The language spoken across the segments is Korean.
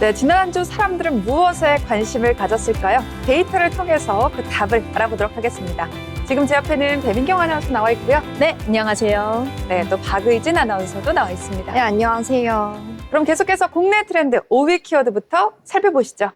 네, 지난 한 주 사람들은 무엇에 관심을 가졌을까요? 데이터를 통해서 그 답을 알아보도록 하겠습니다. 지금 제 옆에는 배민경 아나운서 나와 있고요. 네, 안녕하세요. 네, 또 박의진 아나운서도 나와 있습니다. 네, 안녕하세요. 그럼 계속해서 국내 트렌드 5위 키워드부터 살펴보시죠.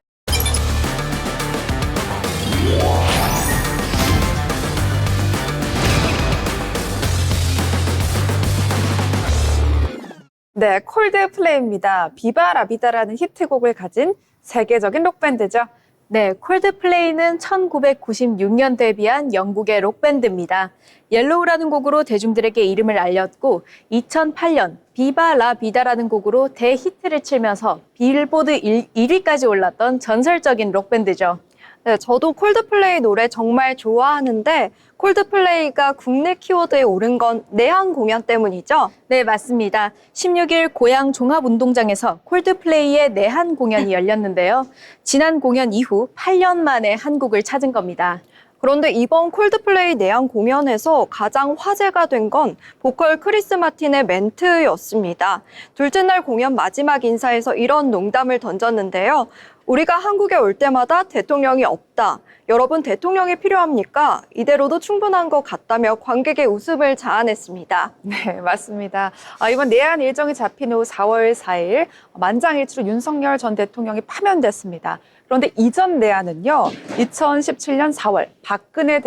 네, 콜드플레이입니다. 비바 라비다라는 히트곡을 가진 세계적인 록밴드죠. 네, 콜드플레이는 1996년 데뷔한 영국의 록밴드입니다. 옐로우라는 곡으로 대중들에게 이름을 알렸고 2008년 비바 라 비다라는 곡으로 대히트를 치면서 빌보드 1위까지 올랐던 전설적인 록밴드죠. 네, 저도 콜드플레이 노래 정말 좋아하는데 콜드플레이가 국내 키워드에 오른 건 내한 공연 때문이죠? 네, 맞습니다. 16일 고양 종합운동장에서 콜드플레이의 내한 공연이 열렸는데요. 지난 공연 이후 8년 만에 한국을 찾은 겁니다. 그런데 이번 콜드플레이 내한 공연에서 가장 화제가 된 건 보컬 크리스 마틴의 멘트였습니다. 둘째 날 공연 마지막 인사에서 이런 농담을 던졌는데요. 우리가 한국에 올 때마다 대통령이 없다. 여러분 대통령이 필요합니까? 이대로도 충분한 것 같다며 관객의 웃음을 자아냈습니다. 네, 맞습니다. 이번 내한 일정이 잡힌 후 4월 4일 만장일치로 윤석열 전 대통령이 파면됐습니다. 그런데 이전 내한은요, 2017년 4월 박근혜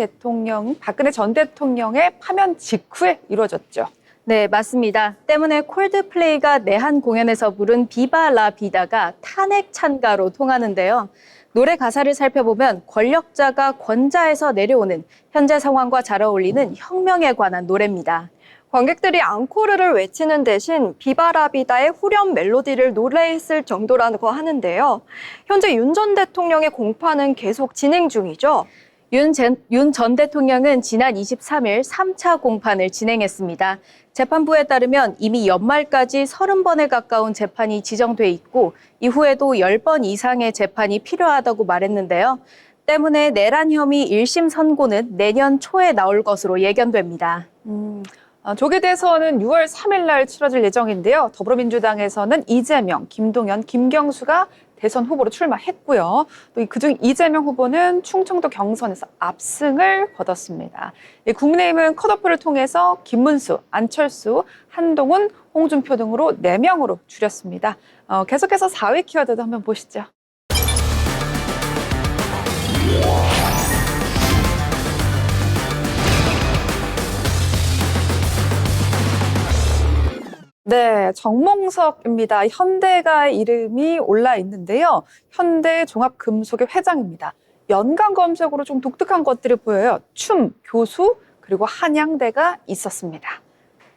전 대통령의 파면 직후에 이루어졌죠. 네, 맞습니다. 때문에 콜드플레이가 내한 공연에서 부른 비바 라 비다가 탄핵 찬가로 통하는데요. 노래 가사를 살펴보면 권력자가 권자에서 내려오는 현재 상황과 잘 어울리는 혁명에 관한 노래입니다. 관객들이 앙코르를 외치는 대신 비바라비다의 후렴 멜로디를 노래했을 정도라고 하는데요. 현재 윤 전 대통령의 공판은 계속 진행 중이죠. 윤 전 대통령은 지난 23일 3차 공판을 진행했습니다. 재판부에 따르면 이미 연말까지 30번에 가까운 재판이 지정돼 있고 이후에도 10번 이상의 재판이 필요하다고 말했는데요. 때문에 내란 혐의 1심 선고는 내년 초에 나올 것으로 예견됩니다. 조계 대선은 6월 3일 날 치러질 예정인데요. 더불어민주당에서는 이재명, 김동연, 김경수가 대선 후보로 출마했고요. 또 그중 이재명 후보는 충청도 경선에서 압승을 거뒀습니다. 국민의힘은 컷오프를 통해서 김문수, 안철수, 한동훈, 홍준표 등으로 4명으로 줄였습니다. 계속해서 4위 키워드도 한번 보시죠. 네, 정몽석입니다. 현대가 이름이 올라 있는데요. 현대종합금속의 회장입니다. 연관 검색으로 좀 독특한 것들이 보여요. 춤, 교수, 그리고 한양대가 있었습니다.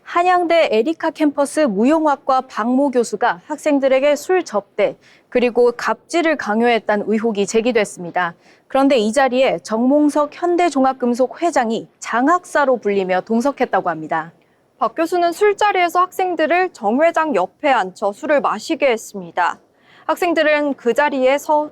한양대 에리카 캠퍼스 무용학과 박모 교수가 학생들에게 술 접대 그리고 갑질을 강요했다는 의혹이 제기됐습니다. 그런데 이 자리에 정몽석 현대종합금속 회장이 장학사로 불리며 동석했다고 합니다. 박 교수는 술자리에서 학생들을 정 회장 옆에 앉혀 술을 마시게 했습니다. 학생들은 그 자리에서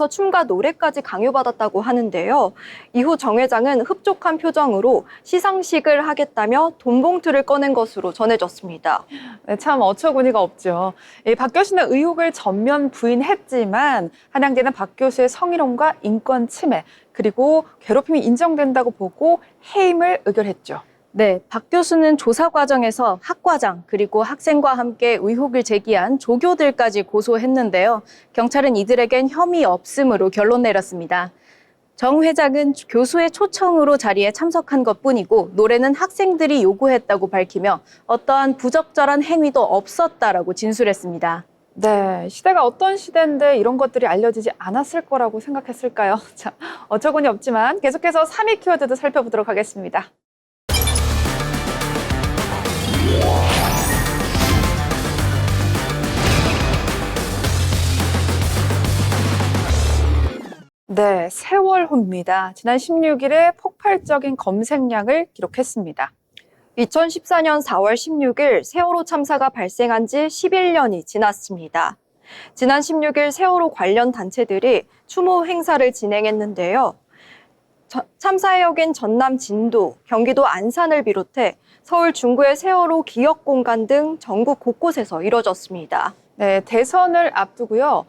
춤과 노래까지 강요받았다고 하는데요. 이후 정 회장은 흡족한 표정으로 시상식을 하겠다며 돈 봉투를 꺼낸 것으로 전해졌습니다. 네, 참 어처구니가 없죠. 박 교수는 의혹을 전면 부인했지만 한양대는 박 교수의 성희롱과 인권 침해 그리고 괴롭힘이 인정된다고 보고 해임을 의결했죠. 네, 박 교수는 조사 과정에서 학과장 그리고 학생과 함께 의혹을 제기한 조교들까지 고소했는데요. 경찰은 이들에겐 혐의 없음으로 결론 내렸습니다. 정 회장은 교수의 초청으로 자리에 참석한 것뿐이고 노래는 학생들이 요구했다고 밝히며 어떠한 부적절한 행위도 없었다라고 진술했습니다. 네, 시대가 어떤 시대인데 이런 것들이 알려지지 않았을 거라고 생각했을까요? 자, 어처구니 없지만 계속해서 3위 키워드도 살펴보도록 하겠습니다. 네, 세월호입니다. 지난 16일에 폭발적인 검색량을 기록했습니다. 2014년 4월 16일 세월호 참사가 발생한 지 11년이 지났습니다. 지난 16일 세월호 관련 단체들이 추모 행사를 진행했는데요. 참사의 역인 전남 진도, 경기도 안산을 비롯해 서울 중구의 세월호 기억공간 등 전국 곳곳에서 이뤄졌습니다. 네, 대선을 앞두고요.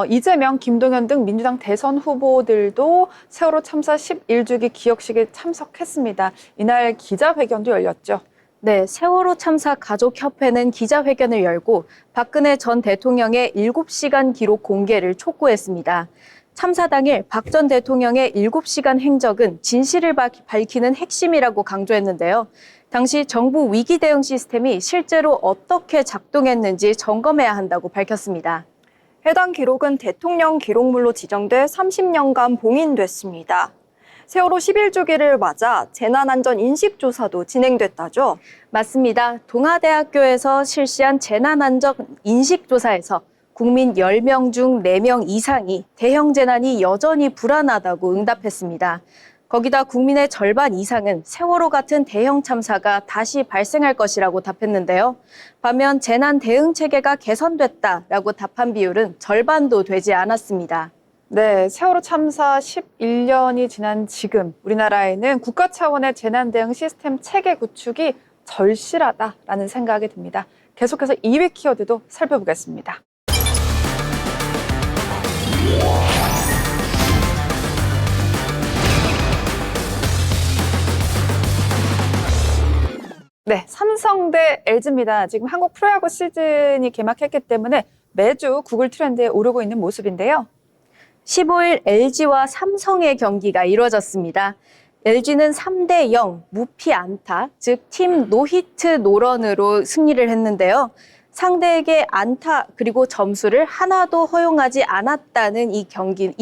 이재명, 김동연 등 민주당 대선 후보들도 세월호 참사 11주기 기억식에 참석했습니다. 이날 기자회견도 열렸죠. 네, 세월호 참사 가족협회는 기자회견을 열고 박근혜 전 대통령의 7시간 기록 공개를 촉구했습니다. 참사 당일 박 전 대통령의 7시간 행적은 진실을 밝히는 핵심이라고 강조했는데요. 당시 정부 위기 대응 시스템이 실제로 어떻게 작동했는지 점검해야 한다고 밝혔습니다. 해당 기록은 대통령 기록물로 지정돼 30년간 봉인됐습니다. 세월호 11주기를 맞아 재난안전 인식조사도 진행됐다죠? 맞습니다. 동아대학교에서 실시한 재난안전 인식조사에서 국민 10명 중 4명 이상이 대형 재난이 여전히 불안하다고 응답했습니다. 거기다 국민의 절반 이상은 세월호 같은 대형 참사가 다시 발생할 것이라고 답했는데요. 반면 재난 대응 체계가 개선됐다라고 답한 비율은 절반도 되지 않았습니다. 네, 세월호 참사 11년이 지난 지금 우리나라에는 국가 차원의 재난 대응 시스템 체계 구축이 절실하다라는 생각이 듭니다. 계속해서 2위 키워드도 살펴보겠습니다. 네, 삼성 대 LG입니다. 지금 한국 프로야구 시즌이 개막했기 때문에 매주 구글 트렌드에 오르고 있는 모습인데요. 15일 LG와 삼성의 경기가 이뤄졌습니다. LG는 3대0 무피 안타, 즉 팀 노히트 노런으로 승리를 했는데요. 상대에게 안타 그리고 점수를 하나도 허용하지 않았다는 이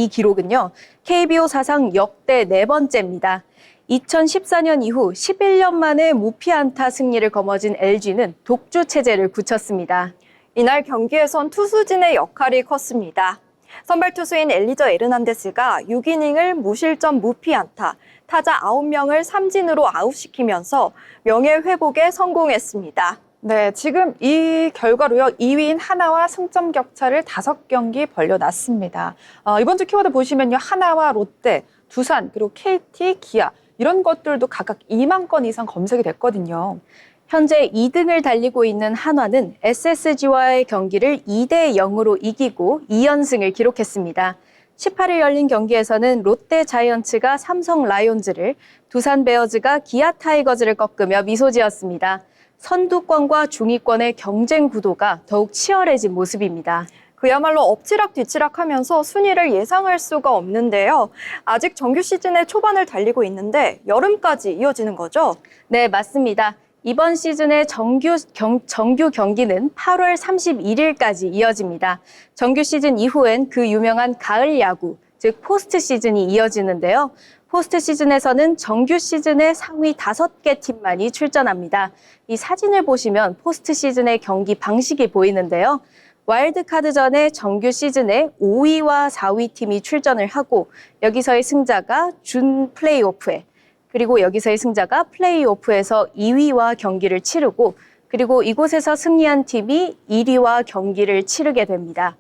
기록은요. KBO 사상 역대 4번째입니다. 2014년 이후 11년 만에 무피 안타 승리를 거머쥔 LG는 독주 체제를 굳혔습니다. 이날 경기에선 투수진의 역할이 컸습니다. 선발 투수인 엘리저 에르난데스가 6이닝을 무실점 무피 안타, 타자 9명을 삼진으로 아웃시키면서 명예회복에 성공했습니다. 네, 지금 이 결과로요. 2위인 하나와 승점 격차를 5경기 벌려놨습니다. 이번 주 키워드 보시면요. 하나와 롯데, 두산, 그리고 KT, 기아 이런 것들도 각각 2만 건 이상 검색이 됐거든요. 현재 2등을 달리고 있는 한화는 SSG와의 경기를 2대0으로 이기고 2연승을 기록했습니다. 18일 열린 경기에서는 롯데 자이언츠가 삼성 라이온즈를, 두산 베어즈가 기아 타이거즈를 꺾으며 미소 지었습니다. 선두권과 중위권의 경쟁 구도가 더욱 치열해진 모습입니다. 그야말로 엎치락 뒤치락하면서 순위를 예상할 수가 없는데요. 아직 정규 시즌의 초반을 달리고 있는데 여름까지 이어지는 거죠? 네, 맞습니다. 이번 시즌의 정규 경기는 8월 31일까지 이어집니다. 정규 시즌 이후엔 그 유명한 가을 야구, 즉 포스트 시즌이 이어지는데요. 포스트 시즌에서는 정규 시즌의 상위 5개 팀만이 출전합니다. 이 사진을 보시면 포스트 시즌의 경기 방식이 보이는데요. 와일드카드전에 정규 시즌에 5위와 4위 팀이 출전을 하고 여기서의 승자가 준 플레이오프에, 그리고 여기서의 승자가 플레이오프에서 2위와 경기를 치르고, 그리고 이곳에서 승리한 팀이 1위와 경기를 치르게 됩니다.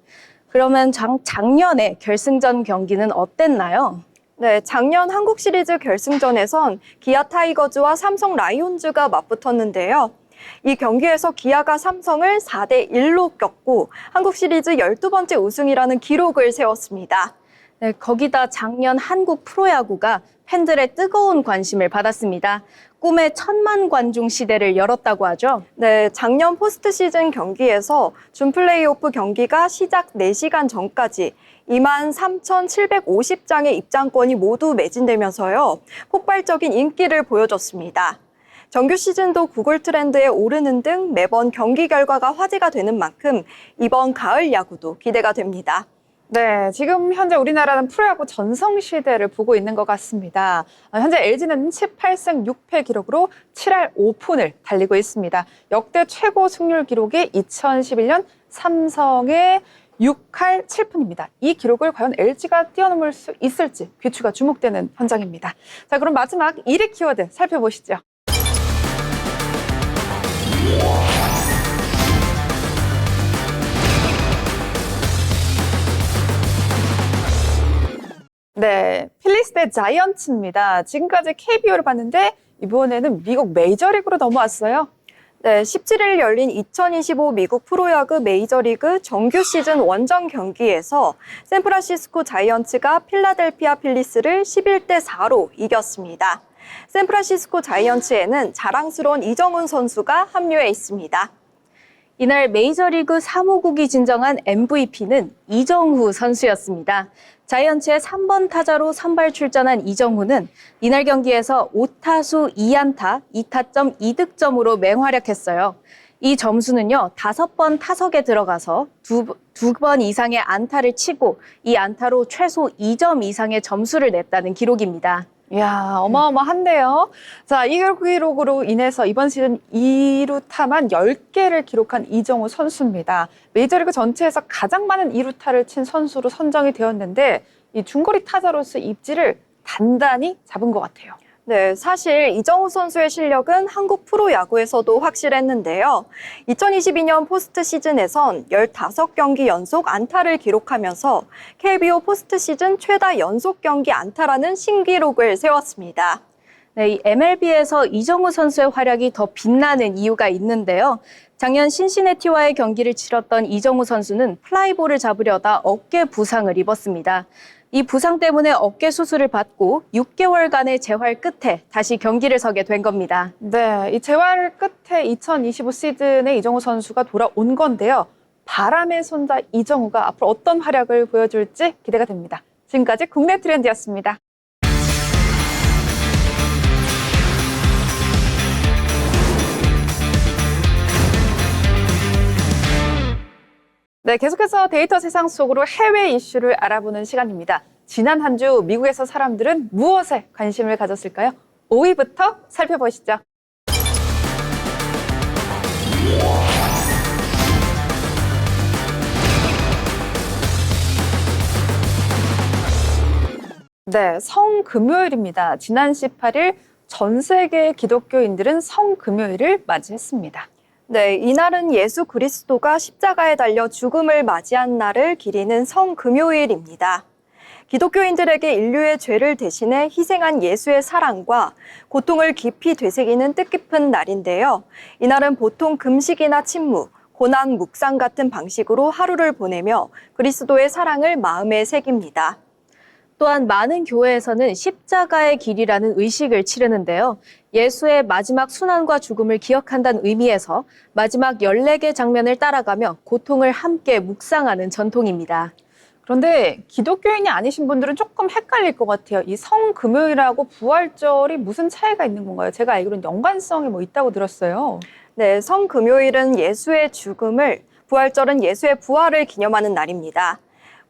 그러면 작년에 결승전 경기는 어땠나요? 네, 작년 한국 시리즈 결승전에선 기아 타이거즈와 삼성 라이온즈가 맞붙었는데요. 이 경기에서 기아가 삼성을 4대1로 꺾고 한국 시리즈 12번째 우승이라는 기록을 세웠습니다. 네, 거기다 작년 한국 프로야구가 팬들의 뜨거운 관심을 받았습니다. 꿈의 1000만 관중 시대를 열었다고 하죠. 네, 작년 포스트 시즌 경기에서 준 플레이오프 경기가 시작 4시간 전까지 23,750장의 입장권이 모두 매진되면서요. 폭발적인 인기를 보여줬습니다. 정규 시즌도 구글 트렌드에 오르는 등 매번 경기 결과가 화제가 되는 만큼 이번 가을 야구도 기대가 됩니다. 네, 지금 현재 우리나라는 프로야구 전성시대를 보고 있는 것 같습니다. 현재 LG는 18승 6패 기록으로 7할 5푼을 달리고 있습니다. 역대 최고 승률 기록이 2011년 삼성의 6할 7푼입니다. 이 기록을 과연 LG가 뛰어넘을 수 있을지 귀추가 주목되는 현장입니다. 자, 그럼 마지막 1위 키워드 살펴보시죠. 네, 필리스 대 자이언츠입니다. 지금까지 KBO를 봤는데 이번에는 미국 메이저리그로 넘어왔어요. 네, 17일 열린 2025 미국 프로야구 메이저리그 정규 시즌 원정 경기에서 샌프란시스코 자이언츠가 필라델피아 필리스를 11대 4로 이겼습니다. 샌프란시스코 자이언츠에는 자랑스러운 이정훈 선수가 합류해 있습니다. 이날 메이저리그 사무국이 진정한 MVP는 이정후 선수였습니다. 자이언츠의 3번 타자로 선발 출전한 이정후는 이날 경기에서 5타수 2안타, 2타점 2득점으로 맹활약했어요. 이 점수는요, 5번 타석에 들어가서 두 번 이상의 안타를 치고 이 안타로 최소 2점 이상의 점수를 냈다는 기록입니다. 이야, 어마어마한데요. 자, 이 기록으로 인해서 이번 시즌 2루타만 10개를 기록한 이정후 선수입니다. 메이저리그 전체에서 가장 많은 2루타를 친 선수로 선정이 되었는데 이 중거리 타자로서 입지를 단단히 잡은 것 같아요. 네, 사실 이정후 선수의 실력은 한국 프로야구에서도 확실했는데요. 2022년 포스트 시즌에선 15경기 연속 안타를 기록하면서 KBO 포스트 시즌 최다 연속 경기 안타라는 신기록을 세웠습니다. 네, 이 MLB에서 이정후 선수의 활약이 더 빛나는 이유가 있는데요. 작년 신시내티와의 경기를 치렀던 이정후 선수는 플라이볼을 잡으려다 어깨 부상을 입었습니다. 이 부상 때문에 어깨 수술을 받고 6개월간의 재활 끝에 다시 경기를 서게 된 겁니다. 네, 이 재활 끝에 2025 시즌에 이정후 선수가 돌아온 건데요. 바람의 손자 이정후가 앞으로 어떤 활약을 보여줄지 기대가 됩니다. 지금까지 국내 트렌드였습니다. 네, 계속해서 데이터 세상 속으로 해외 이슈를 알아보는 시간입니다. 지난 한 주 미국에서 사람들은 무엇에 관심을 가졌을까요? 5위부터 살펴보시죠. 네, 성금요일입니다. 지난 18일 전 세계 기독교인들은 성금요일을 맞이했습니다. 네, 이날은 예수 그리스도가 십자가에 달려 죽음을 맞이한 날을 기리는 성금요일입니다. 기독교인들에게 인류의 죄를 대신해 희생한 예수의 사랑과 고통을 깊이 되새기는 뜻깊은 날인데요. 이날은 보통 금식이나 침묵, 고난 묵상 같은 방식으로 하루를 보내며 그리스도의 사랑을 마음에 새깁니다. 또한 많은 교회에서는 십자가의 길이라는 의식을 치르는데요. 예수의 마지막 순환과 죽음을 기억한다는 의미에서 마지막 14개 장면을 따라가며 고통을 함께 묵상하는 전통입니다. 그런데 기독교인이 아니신 분들은 조금 헷갈릴 것 같아요. 이 성금요일하고 부활절이 무슨 차이가 있는 건가요? 제가 알기로는 연관성이 있다고 들었어요. 네, 성금요일은 예수의 죽음을, 부활절은 예수의 부활을 기념하는 날입니다.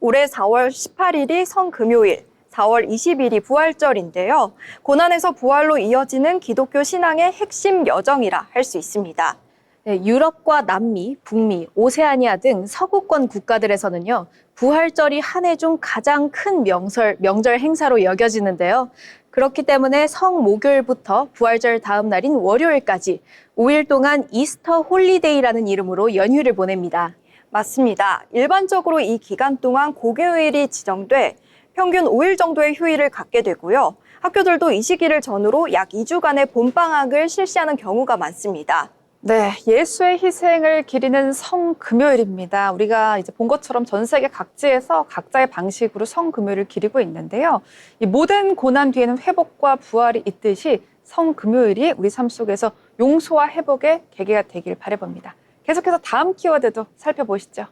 올해 4월 18일이 성금요일, 4월 20일이 부활절인데요. 고난에서 부활로 이어지는 기독교 신앙의 핵심 여정이라 할 수 있습니다. 네, 유럽과 남미, 북미, 오세아니아 등 서구권 국가들에서는요, 부활절이 한 해 중 가장 큰 명절 행사로 여겨지는데요. 그렇기 때문에 성목요일부터 부활절 다음 날인 월요일까지 5일 동안 이스터 홀리데이라는 이름으로 연휴를 보냅니다. 맞습니다. 일반적으로 이 기간 동안 공휴일이 지정돼 평균 5일 정도의 휴일을 갖게 되고요. 학교들도 이 시기를 전후로 약 2주간의 봄방학을 실시하는 경우가 많습니다. 네, 예수의 희생을 기리는 성금요일입니다. 우리가 이제 본 것처럼 전 세계 각지에서 각자의 방식으로 성금요일을 기리고 있는데요. 이 모든 고난 뒤에는 회복과 부활이 있듯이 성금요일이 우리 삶 속에서 용서와 회복의 계기가 되길 바라봅니다. 계속해서 다음 키워드도 살펴보시죠.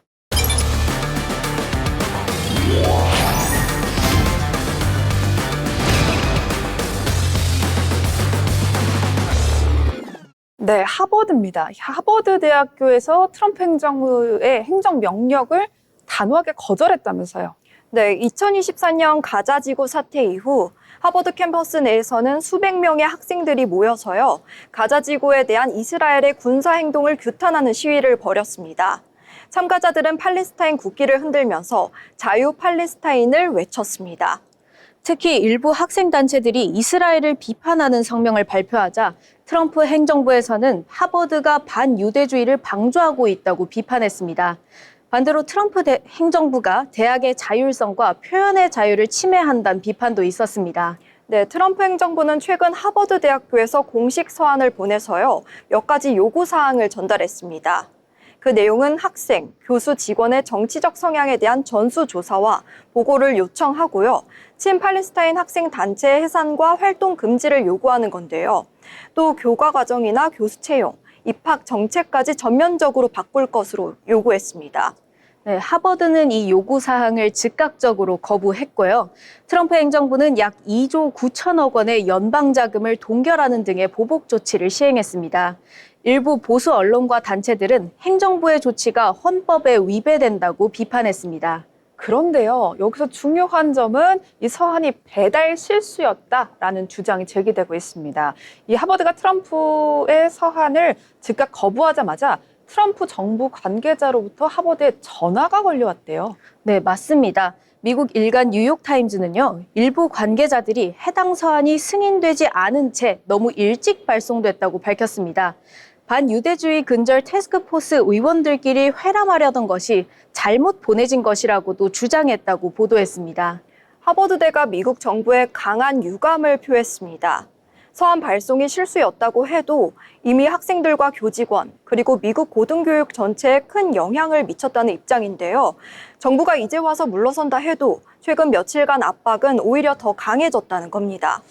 네, 하버드입니다. 하버드 대학교에서 트럼프 행정부의 행정명령을 단호하게 거절했다면서요. 네, 2024년 가자지구 사태 이후 하버드 캠퍼스 내에서는 수백 명의 학생들이 모여서요, 가자지구에 대한 이스라엘의 군사 행동을 규탄하는 시위를 벌였습니다. 참가자들은 팔레스타인 국기를 흔들면서 자유 팔레스타인을 외쳤습니다. 특히 일부 학생단체들이 이스라엘을 비판하는 성명을 발표하자 트럼프 행정부에서는 하버드가 반유대주의를 방조하고 있다고 비판했습니다. 반대로 트럼프 행정부가 대학의 자율성과 표현의 자유를 침해한다는 비판도 있었습니다. 네, 트럼프 행정부는 최근 하버드 대학교에서 공식 서한을 보내서요, 몇 가지 요구 사항을 전달했습니다. 그 내용은 학생, 교수, 직원의 정치적 성향에 대한 전수조사와 보고를 요청하고요, 친팔레스타인 학생 단체 해산과 활동 금지를 요구하는 건데요. 또 교과 과정이나 교수 채용, 입학 정책까지 전면적으로 바꿀 것으로 요구했습니다. 네, 하버드는 이 요구 사항을 즉각적으로 거부했고요. 트럼프 행정부는 약 2조 9천억 원의 연방 자금을 동결하는 등의 보복 조치를 시행했습니다. 일부 보수 언론과 단체들은 행정부의 조치가 헌법에 위배된다고 비판했습니다. 그런데요, 여기서 중요한 점은 이 서한이 배달 실수였다라는 주장이 제기되고 있습니다. 이 하버드가 트럼프의 서한을 즉각 거부하자마자 트럼프 정부 관계자로부터 하버드에 전화가 걸려왔대요. 네, 맞습니다. 미국 일간 뉴욕타임즈는요, 일부 관계자들이 해당 서한이 승인되지 않은 채 너무 일찍 발송됐다고 밝혔습니다. 반유대주의 근절 태스크포스 의원들끼리 회람하려던 것이 잘못 보내진 것이라고도 주장했다고 보도했습니다. 하버드대가 미국 정부에 강한 유감을 표했습니다. 서한 발송이 실수였다고 해도 이미 학생들과 교직원, 그리고 미국 고등교육 전체에 큰 영향을 미쳤다는 입장인데요. 정부가 이제 와서 물러선다 해도 최근 며칠간 압박은 오히려 더 강해졌다는 겁니다.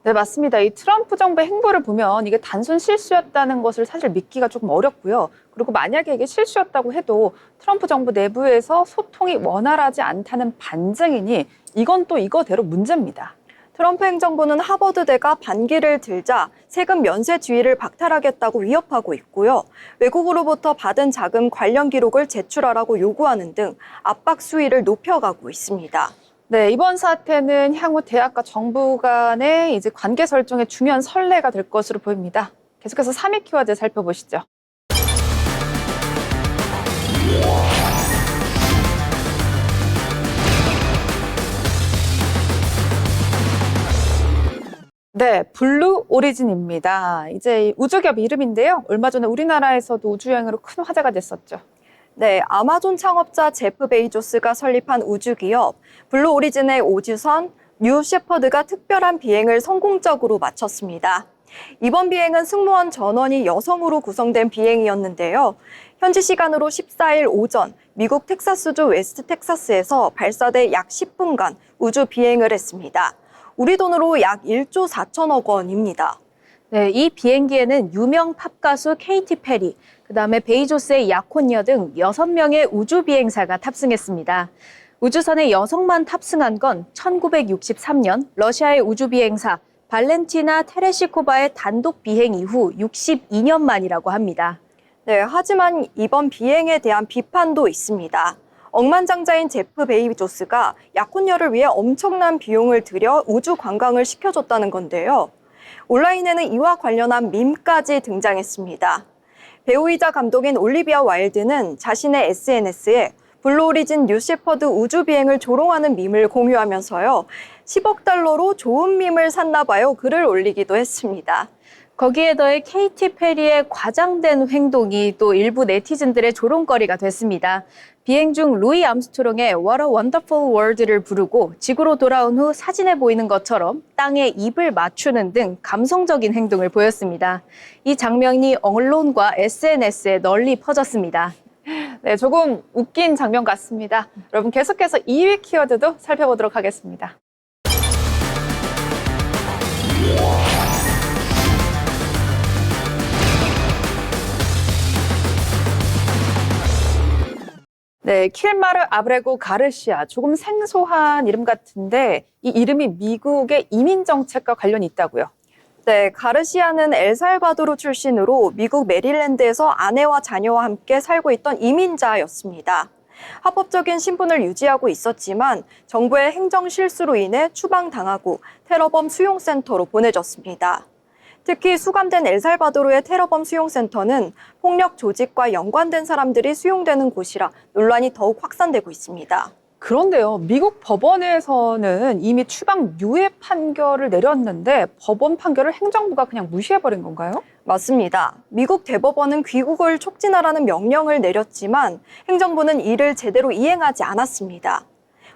네, 맞습니다. 이 트럼프 정부의 행보를 보면 이게 단순 실수였다는 것을 사실 믿기가 조금 어렵고요. 그리고 만약에 이게 실수였다고 해도 트럼프 정부 내부에서 소통이 원활하지 않다는 반증이니 이건 또 이거대로 문제입니다. 트럼프 행정부는 하버드대가 반기를 들자 세금 면세 지위를 박탈하겠다고 위협하고 있고요. 외국으로부터 받은 자금 관련 기록을 제출하라고 요구하는 등 압박 수위를 높여가고 있습니다. 네, 이번 사태는 향후 대학과 정부 간의 이제 관계 설정의 중요한 선례가 될 것으로 보입니다. 계속해서 3위 키워드 살펴보시죠. 네, 블루 오리진입니다. 이제 우주기업 이름인데요. 얼마 전에 우리나라에서도 우주여행으로 큰 화제가 됐었죠. 네, 아마존 창업자 제프 베이조스가 설립한 우주기업 블루 오리진의 우주선 뉴 셰퍼드가 특별한 비행을 성공적으로 마쳤습니다. 이번 비행은 승무원 전원이 여성으로 구성된 비행이었는데요. 현지 시간으로 14일 오전 미국 텍사스주 웨스트 텍사스에서 발사돼 약 10분간 우주 비행을 했습니다. 우리 돈으로 약 1조 4천억 원입니다. 네, 이 비행기에는 유명 팝 가수 케이티 페리, 그다음에 베이조스의 약혼녀 등 6명의 우주 비행사가 탑승했습니다. 우주선에 여성만 탑승한 건 1963년 러시아의 우주 비행사 발렌티나 테레시코바의 단독 비행 이후 62년 만이라고 합니다. 네, 하지만 이번 비행에 대한 비판도 있습니다. 억만장자인 제프 베이조스가 약혼녀를 위해 엄청난 비용을 들여 우주 관광을 시켜줬다는 건데요. 온라인에는 이와 관련한 밈까지 등장했습니다. 배우이자 감독인 올리비아 와일드는 자신의 SNS에 블루 오리진 뉴 셰퍼드 우주 비행을 조롱하는 밈을 공유하면서요. 10억 달러로 좋은 밈을 샀나 봐요 글을 올리기도 했습니다. 거기에 더해 케이티 페리의 과장된 행동이 또 일부 네티즌들의 조롱거리가 됐습니다. 비행 중 루이 암스트롱의 What a Wonderful World를 부르고 지구로 돌아온 후 사진에 보이는 것처럼 땅에 입을 맞추는 등 감성적인 행동을 보였습니다. 이 장면이 언론과 SNS에 널리 퍼졌습니다. 네, 조금 웃긴 장면 같습니다. 여러분 계속해서 2위 키워드도 살펴보도록 하겠습니다. 네, 킬마르 아브레고 가르시아. 조금 생소한 이름 같은데 이 이름이 미국의 이민 정책과 관련이 있다고요. 네, 가르시아는 엘살바도르 출신으로 미국 메릴랜드에서 아내와 자녀와 함께 살고 있던 이민자였습니다. 합법적인 신분을 유지하고 있었지만 정부의 행정 실수로 인해 추방당하고 테러범 수용센터로 보내졌습니다. 특히 수감된 엘살바도르의 테러범 수용센터는 폭력 조직과 연관된 사람들이 수용되는 곳이라 논란이 더욱 확산되고 있습니다. 그런데요, 미국 법원에서는 이미 추방 유예 판결을 내렸는데 법원 판결을 행정부가 그냥 무시해버린 건가요? 맞습니다. 미국 대법원은 귀국을 촉진하라는 명령을 내렸지만 행정부는 이를 제대로 이행하지 않았습니다.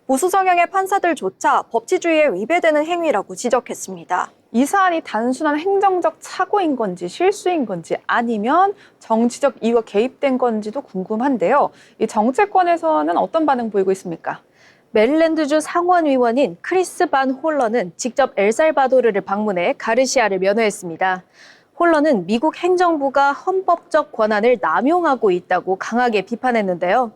보수 성향의 판사들조차 법치주의에 위배되는 행위라고 지적했습니다. 이 사안이 단순한 행정적 착오인 건지 실수인 건지 아니면 정치적 이유가 개입된 건지도 궁금한데요. 이 정치권에서는 어떤 반응 보이고 있습니까? 메릴랜드주 상원의원인 크리스 반 홀러는 직접 엘살바도르를 방문해 가르시아를 면회했습니다. 홀러는 미국 행정부가 헌법적 권한을 남용하고 있다고 강하게 비판했는데요.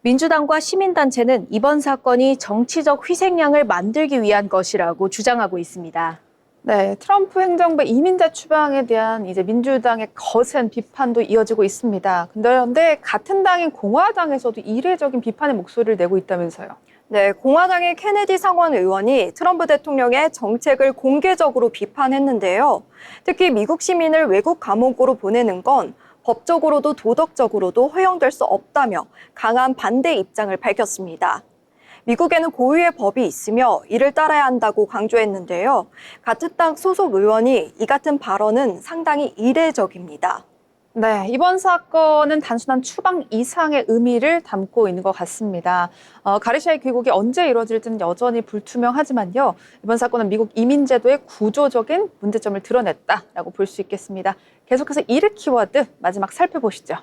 민주당과 시민단체는 이번 사건이 정치적 희생양을 만들기 위한 것이라고 주장하고 있습니다. 네, 트럼프 행정부의 이민자 추방에 대한 이제 민주당의 거센 비판도 이어지고 있습니다. 그런데 같은 당인 공화당에서도 이례적인 비판의 목소리를 내고 있다면서요. 네, 공화당의 케네디 상원 의원이 트럼프 대통령의 정책을 공개적으로 비판했는데요. 특히 미국 시민을 외국 감옥으로 보내는 건 법적으로도 도덕적으로도 허용될 수 없다며 강한 반대 입장을 밝혔습니다. 미국에는 고유의 법이 있으며 이를 따라야 한다고 강조했는데요. 같은 당 소속 의원이 이 같은 발언은 상당히 이례적입니다. 네, 이번 사건은 단순한 추방 이상의 의미를 담고 있는 것 같습니다. 가르시아의 귀국이 언제 이루어질지는 여전히 불투명하지만요. 이번 사건은 미국 이민제도의 구조적인 문제점을 드러냈다라고 볼 수 있겠습니다. 계속해서 이를 키워드 마지막 살펴보시죠.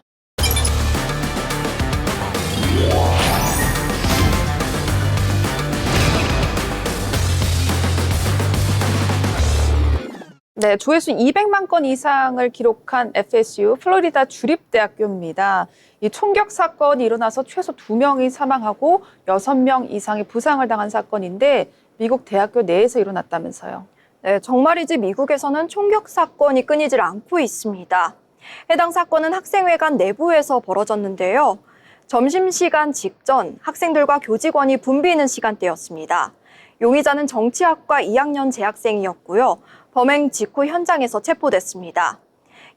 네, 조회수 200만 건 이상을 기록한 FSU 플로리다 주립대학교입니다. 이 총격 사건이 일어나서 최소 2명이 사망하고 6명 이상이 부상을 당한 사건인데 미국 대학교 내에서 일어났다면서요. 네, 정말이지 미국에서는 총격 사건이 끊이질 않고 있습니다. 해당 사건은 학생회관 내부에서 벌어졌는데요. 점심시간 직전 학생들과 교직원이 붐비는 시간대였습니다. 용의자는 정치학과 2학년 재학생이었고요. 범행 직후 현장에서 체포됐습니다.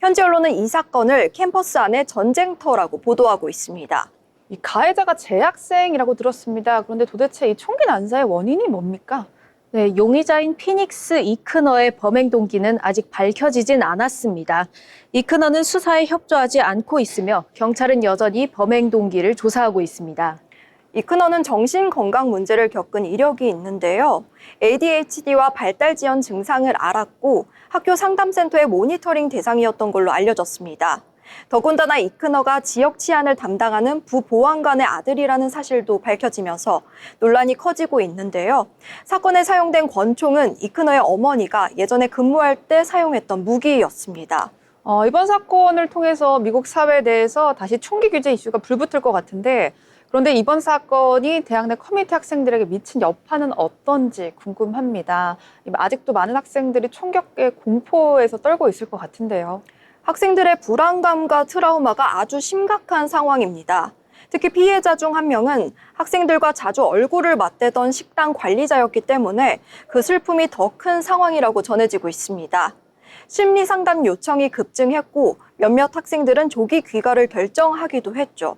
현지 언론은 이 사건을 캠퍼스 안의 전쟁터라고 보도하고 있습니다. 이 가해자가 재학생이라고 들었습니다. 그런데 도대체 이 총기 난사의 원인이 뭡니까? 네, 용의자인 피닉스 이크너의 범행 동기는 아직 밝혀지진 않았습니다. 이크너는 수사에 협조하지 않고 있으며 경찰은 여전히 범행 동기를 조사하고 있습니다. 이크너는 정신건강 문제를 겪은 이력이 있는데요. ADHD와 발달지연 증상을 앓았고 학교 상담센터의 모니터링 대상이었던 걸로 알려졌습니다. 더군다나 이크너가 지역 치안을 담당하는 부보안관의 아들이라는 사실도 밝혀지면서 논란이 커지고 있는데요. 사건에 사용된 권총은 이크너의 어머니가 예전에 근무할 때 사용했던 무기였습니다. 이번 사건을 통해서 미국 사회 내에서 다시 총기 규제 이슈가 불붙을 것 같은데 그런데 이번 사건이 대학 내 커뮤니티 학생들에게 미친 여파는 어떤지 궁금합니다. 아직도 많은 학생들이 총격의 공포에서 떨고 있을 것 같은데요. 학생들의 불안감과 트라우마가 아주 심각한 상황입니다. 특히 피해자 중 한 명은 학생들과 자주 얼굴을 맞대던 식당 관리자였기 때문에 그 슬픔이 더 큰 상황이라고 전해지고 있습니다. 심리 상담 요청이 급증했고 몇몇 학생들은 조기 귀가를 결정하기도 했죠.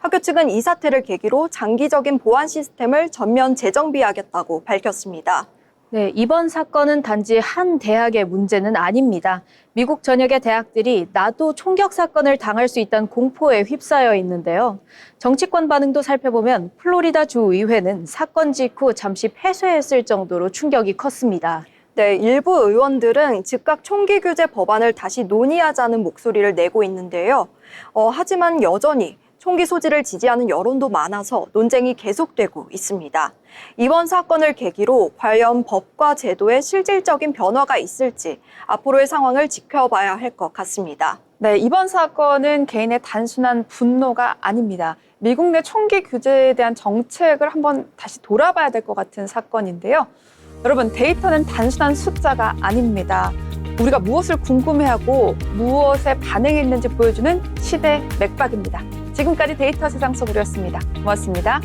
학교 측은 이 사태를 계기로 장기적인 보안 시스템을 전면 재정비하겠다고 밝혔습니다. 네, 이번 사건은 단지 한 대학의 문제는 아닙니다. 미국 전역의 대학들이 나도 총격 사건을 당할 수 있다는 공포에 휩싸여 있는데요. 정치권 반응도 살펴보면 플로리다 주의회는 사건 직후 잠시 패소했을 정도로 충격이 컸습니다. 네, 일부 의원들은 즉각 총기 규제 법안을 다시 논의하자는 목소리를 내고 있는데요. 하지만 여전히 총기 소지를 지지하는 여론도 많아서 논쟁이 계속되고 있습니다. 이번 사건을 계기로 과연 법과 제도에 실질적인 변화가 있을지 앞으로의 상황을 지켜봐야 할 것 같습니다. 네, 이번 사건은 개인의 단순한 분노가 아닙니다. 미국 내 총기 규제에 대한 정책을 한번 다시 돌아봐야 될 것 같은 사건인데요. 여러분, 데이터는 단순한 숫자가 아닙니다. 우리가 무엇을 궁금해하고 무엇에 반응했는지 보여주는 시대 맥박입니다. 지금까지 데이터 세상 속으로였습니다. 고맙습니다.